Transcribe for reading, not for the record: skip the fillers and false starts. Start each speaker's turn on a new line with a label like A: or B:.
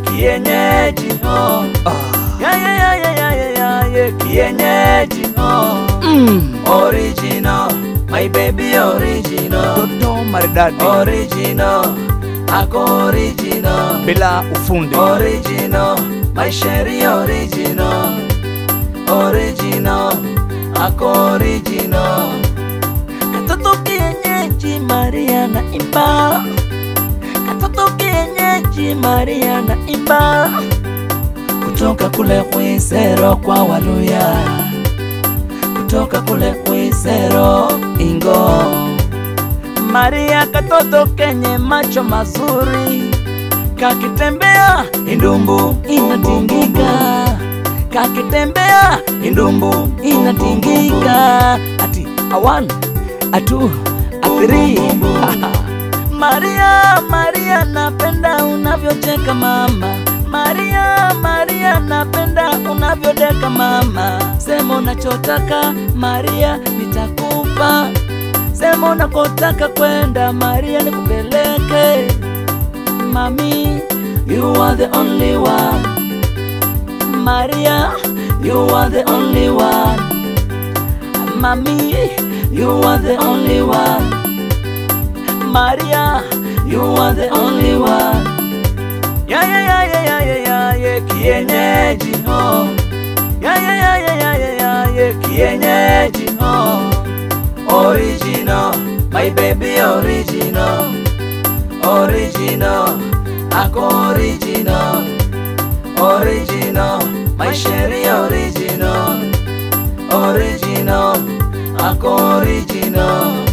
A: kienyeji oh. Kienyeji oh. Original, my baby original.
B: Toto maridadi.
A: Original, ako original.
B: Bila ufundi.
A: Original, my sherry original. Original, ako original. Katoto kienyeji Maria na imba. Katoto kienyeji Maria na imba. Kutoka kule Kwisero kwa Waluya. Kutoka kule Kwisero Ingo. Maria katoto kenye macho mazuri. Kakitembea indumbu inatingika. Kakitembea indumbu inatingika. Ati a 1, a 2, a 3. Maria, Maria napenda unavyocheka mama. Maria, Maria napenda unavyodeka mama. Sema unachotaka Maria nitakupa. Sema unakotaka kwenda Maria nikupeleke. Mami, you are the only one. Maria, you are the only one. Mami, you are the only one. Maria, you are the only one. Kienyeji oh. Kienyeji oh. Original, my baby original. Original, ako original. Original, my sherry original. Original, ako original.